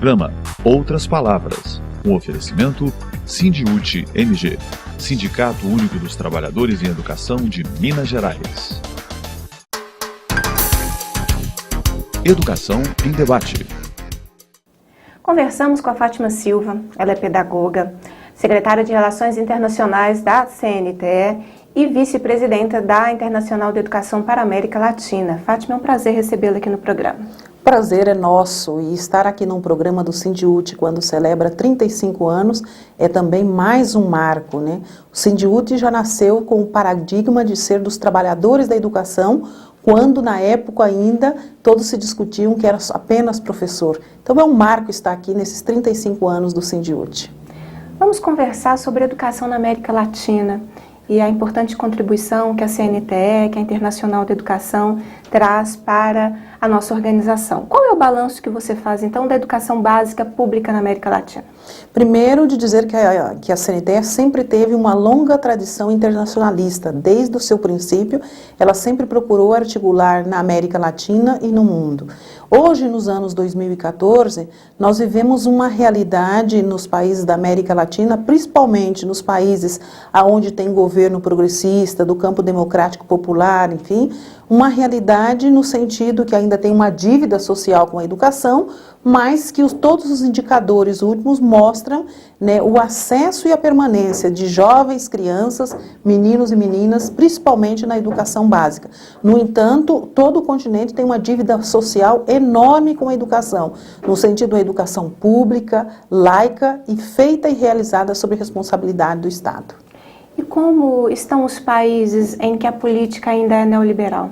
programa Outras Palavras, um oferecimento Sindiúti MG, Sindicato Único dos Trabalhadores em Educação de Minas Gerais. Educação em Debate. Conversamos com a Fátima Silva, ela é pedagoga, secretária de Relações Internacionais da CNTE e vice-presidenta da Internacional de Educação para a América Latina. Fátima, é um prazer recebê-la aqui no programa. O prazer é nosso, e estar aqui num programa do Sindiúti quando celebra 35 anos é também mais um marco, né? O Sindiúti já nasceu com o paradigma de ser dos trabalhadores da educação, quando na época ainda todos se discutiam que era apenas professor. Então é um marco estar aqui nesses 35 anos do Sindiúti. Vamos conversar sobre educação na América Latina e a importante contribuição que a CNTE, que a Internacional de Educação, traz para a nossa organização. Qual é o balanço que você faz, então, da educação básica pública na América Latina? Primeiro, de dizer que a CNTE sempre teve uma longa tradição internacionalista. Desde o seu princípio, ela sempre procurou articular na América Latina e no mundo. Hoje, nos anos 2014, nós vivemos uma realidade nos países da América Latina, principalmente nos países onde tem governo progressista, do campo democrático popular, enfim, uma realidade no sentido que ainda tem uma dívida social com a educação, mas que todos os indicadores últimos mostram, né, o acesso e a permanência de jovens, crianças, meninos e meninas, principalmente na educação básica. No entanto, todo o continente tem uma dívida social enorme com a educação, no sentido da educação pública, laica e feita e realizada sob responsabilidade do Estado. E como estão os países em que a política ainda é neoliberal?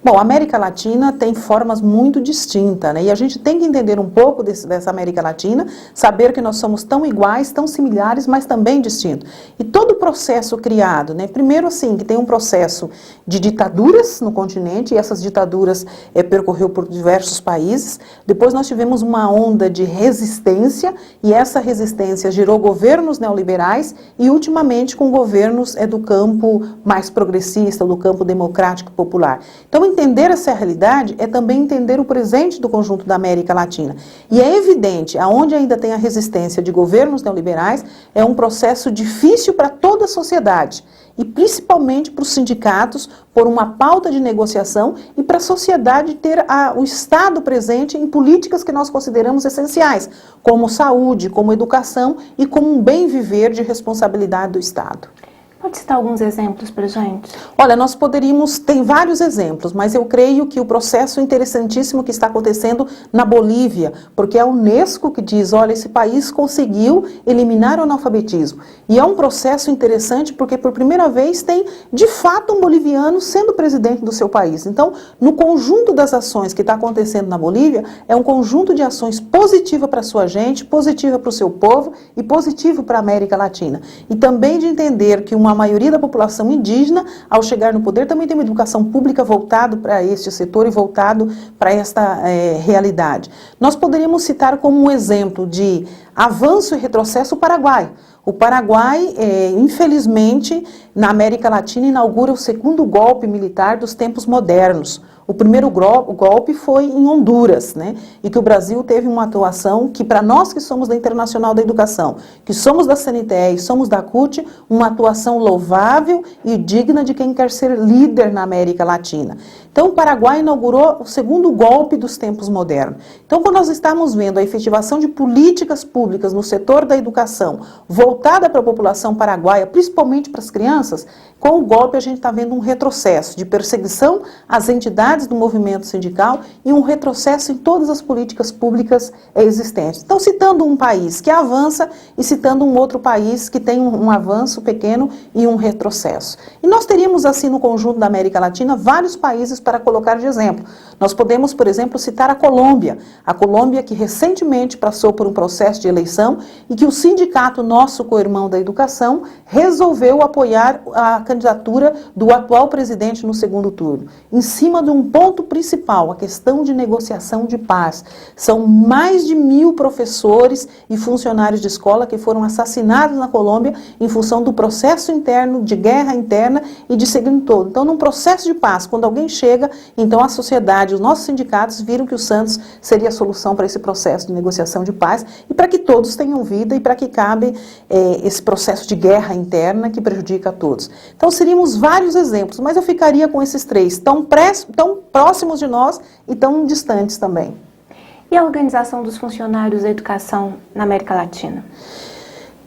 Bom, a América Latina tem formas muito distintas, né? E a gente tem que entender um pouco dessa América Latina, saber que nós somos tão iguais, tão similares, mas também distintos. E todo o processo criado, né? Primeiro, assim, que tem um processo de ditaduras no continente, e essas ditaduras percorreu por diversos países. Depois nós tivemos uma onda de resistência, e essa resistência gerou governos neoliberais, e ultimamente com governos do campo mais progressista, do campo democrático popular. Então, entender essa realidade é também entender o presente do conjunto da América Latina. E é evidente, aonde ainda tem a resistência de governos neoliberais, é um processo difícil para toda a sociedade, e principalmente para os sindicatos, por uma pauta de negociação, e para a sociedade ter o Estado presente em políticas que nós consideramos essenciais, como saúde, como educação e como um bem viver de responsabilidade do Estado. Pode citar alguns exemplos para a gente? Olha, nós poderíamos, tem vários exemplos, mas eu creio que o processo interessantíssimo que está acontecendo na Bolívia, porque é a Unesco que diz, olha, esse país conseguiu eliminar o analfabetismo. E é um processo interessante porque por primeira vez tem, de fato, um boliviano sendo presidente do seu país. Então, no conjunto das ações que está acontecendo na Bolívia, é um conjunto de ações positiva para a sua gente, positiva para o seu povo e positivo para a América Latina. E também de entender que a maioria da população indígena, ao chegar no poder, também tem uma educação pública voltado para este setor e voltado para esta realidade. Nós poderíamos citar como um exemplo de avanço e retrocesso o Paraguai. O Paraguai, infelizmente, na América Latina, inaugura o segundo golpe militar dos tempos modernos. O primeiro golpe foi em Honduras, né? E que o Brasil teve uma atuação que, para nós que somos da Internacional da Educação, que somos da CNTE e somos da CUT, uma atuação louvável e digna de quem quer ser líder na América Latina. Então, o Paraguai inaugurou o segundo golpe dos tempos modernos. Então, quando nós estamos vendo a efetivação de políticas públicas no setor da educação, voltada para a população paraguaia, principalmente para as crianças, com o golpe a gente está vendo um retrocesso de perseguição às entidades do movimento sindical e um retrocesso em todas as políticas públicas existentes. Então, citando um país que avança e citando um outro país que tem um avanço pequeno e um retrocesso. E nós teríamos, assim, no conjunto da América Latina, vários países para colocar de exemplo. Nós podemos, por exemplo, citar a Colômbia que recentemente passou por um processo de eleição e que o sindicato, nosso co-irmão da educação, resolveu apoiar a candidatura do atual presidente no segundo turno, em cima de um ponto principal, a questão de negociação de paz. São mais de 1.000 professores e funcionários de escola que foram assassinados na Colômbia em função do processo interno, de guerra interna e de segundo todo. Então, num processo de paz, quando alguém chega, então a sociedade, os nossos sindicatos viram que o Santos seria a solução para esse processo de negociação de paz e para que todos tenham vida e para que cabe esse processo de guerra interna que prejudica a todos. Então, seríamos vários exemplos, mas eu ficaria com esses três, tão próximos de nós e tão distantes também. E a organização dos funcionários da educação na América Latina?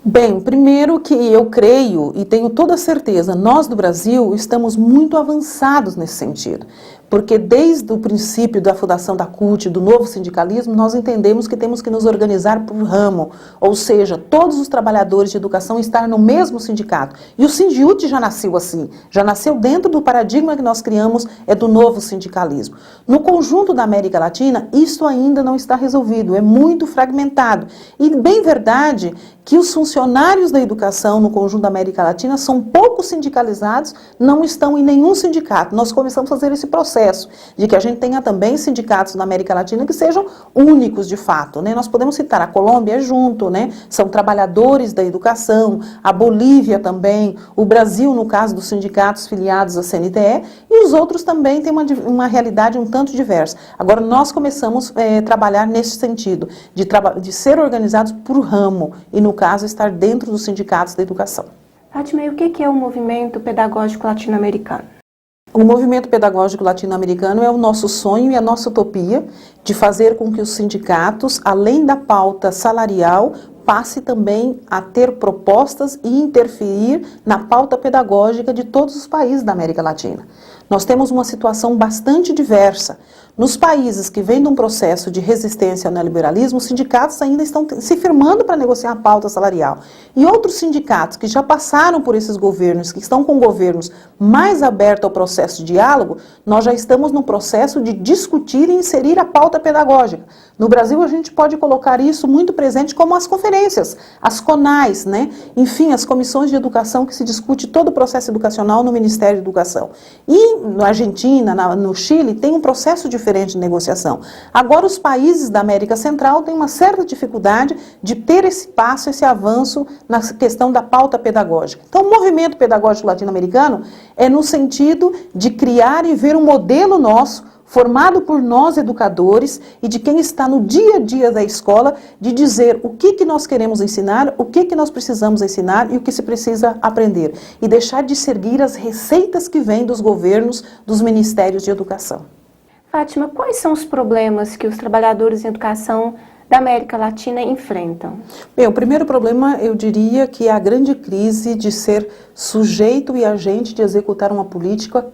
Bem, primeiro que eu creio e tenho toda certeza, nós do Brasil estamos muito avançados nesse sentido. Porque desde o princípio da fundação da CUT, do novo sindicalismo, nós entendemos que temos que nos organizar por ramo, ou seja, todos os trabalhadores de educação estar no mesmo sindicato. E o Sindiúti já nasceu assim, já nasceu dentro do paradigma que nós criamos, do novo sindicalismo. No conjunto da América Latina, isso ainda não está resolvido, é muito fragmentado. E bem verdade que os funcionários da educação no conjunto da América Latina são pouco sindicalizados, não estão em nenhum sindicato. Nós começamos a fazer esse processo de que a gente tenha também sindicatos na América Latina que sejam únicos de fato, né? Nós podemos citar a Colômbia junto, né? São trabalhadores da educação, a Bolívia também, o Brasil no caso dos sindicatos filiados à CNTE e os outros também têm uma realidade um tanto diversa. Agora nós começamos a trabalhar nesse sentido, de ser organizados por ramo e no caso estar dentro dos sindicatos da educação. Fátima, e o que é o movimento pedagógico latino-americano? O movimento pedagógico latino-americano é o nosso sonho e a nossa utopia de fazer com que os sindicatos, além da pauta salarial, passe também a ter propostas e interferir na pauta pedagógica de todos os países da América Latina. Nós temos uma situação bastante diversa. Nos países que vêm de um processo de resistência ao neoliberalismo, os sindicatos ainda estão se firmando para negociar a pauta salarial. E outros sindicatos que já passaram por esses governos, que estão com governos mais abertos ao processo de diálogo, nós já estamos no processo de discutir e inserir a pauta pedagógica. No Brasil, a gente pode colocar isso muito presente como as conferências, as CONAIs, né? Enfim, as comissões de educação que se discute todo o processo educacional no Ministério da Educação. E na Argentina, no Chile, tem um processo diferente de negociação. Agora, os países da América Central têm uma certa dificuldade de ter esse passo, esse avanço na questão da pauta pedagógica. Então, o movimento pedagógico latino-americano é no sentido de criar e ver um modelo nosso, formado por nós educadores e de quem está no dia a dia da escola, de dizer o que nós queremos ensinar, o que nós precisamos ensinar e o que se precisa aprender. E deixar de seguir as receitas que vêm dos governos, dos ministérios de educação. Fátima, quais são os problemas que os trabalhadores em educação da América Latina enfrentam? Bem, o primeiro problema, eu diria que é a grande crise de ser sujeito e agente de executar uma política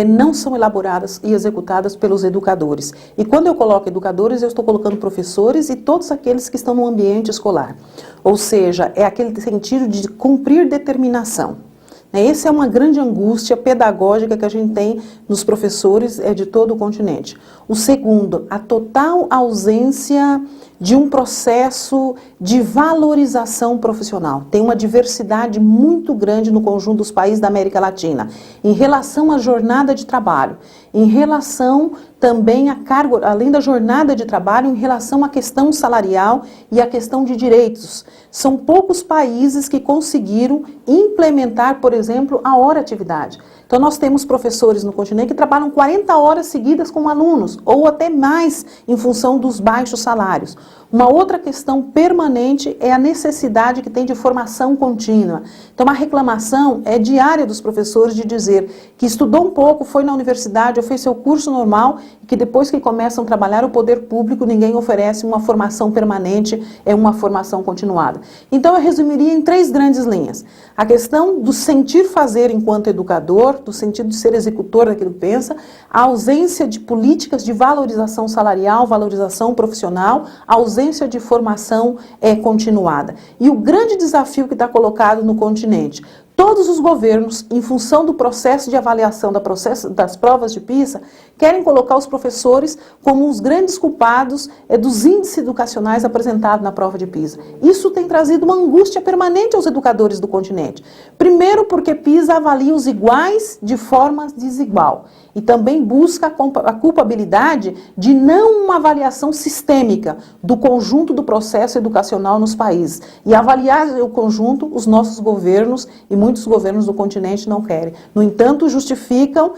não são elaboradas e executadas pelos educadores. E quando eu coloco educadores, eu estou colocando professores e todos aqueles que estão no ambiente escolar. Ou seja, é aquele sentido de cumprir determinação. Essa é uma grande angústia pedagógica que a gente tem nos professores de todo o continente. O segundo, a total ausência de um processo de valorização profissional. Tem uma diversidade muito grande no conjunto dos países da América Latina, em relação à jornada de trabalho, em relação também a cargo, além da jornada de trabalho, em relação à questão salarial e à questão de direitos. São poucos países que conseguiram implementar, por exemplo, a hora-atividade. Então, nós temos professores no continente que trabalham 40 horas seguidas com alunos, ou até mais, em função dos baixos salários. Uma outra questão permanente é a necessidade que tem de formação contínua. Então, a reclamação é diária dos professores de dizer que estudou um pouco, foi na universidade ou fez seu curso normal e que depois que começam a trabalhar o poder público, ninguém oferece uma formação permanente, uma formação continuada. Então, eu resumiria em 3 grandes linhas. A questão do sentir fazer enquanto educador, do sentido de ser executor daquilo que pensa, a ausência de políticas de valorização salarial, valorização profissional, a ausência de formação continuada. E o grande desafio que está colocado no continente, todos os governos, em função do processo de avaliação das provas de PISA, querem colocar os professores como os grandes culpados dos índices educacionais apresentados na prova de PISA. Isso tem trazido uma angústia permanente aos educadores do continente. Primeiro porque PISA avalia os iguais de forma desigual e também busca a culpabilidade de não uma avaliação sistêmica do conjunto do processo educacional nos países. E avaliar o conjunto, os nossos governos e muitos governos do continente não querem. No entanto, justificam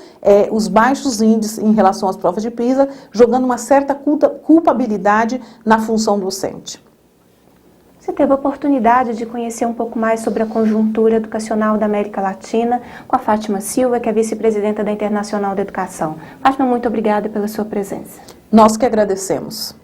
os baixos índices em relação às provas de PISA, jogando uma certa culpabilidade na função docente. Você teve a oportunidade de conhecer um pouco mais sobre a conjuntura educacional da América Latina com a Fátima Silva, que é vice-presidenta da Internacional da Educação. Fátima, muito obrigada pela sua presença. Nós que agradecemos.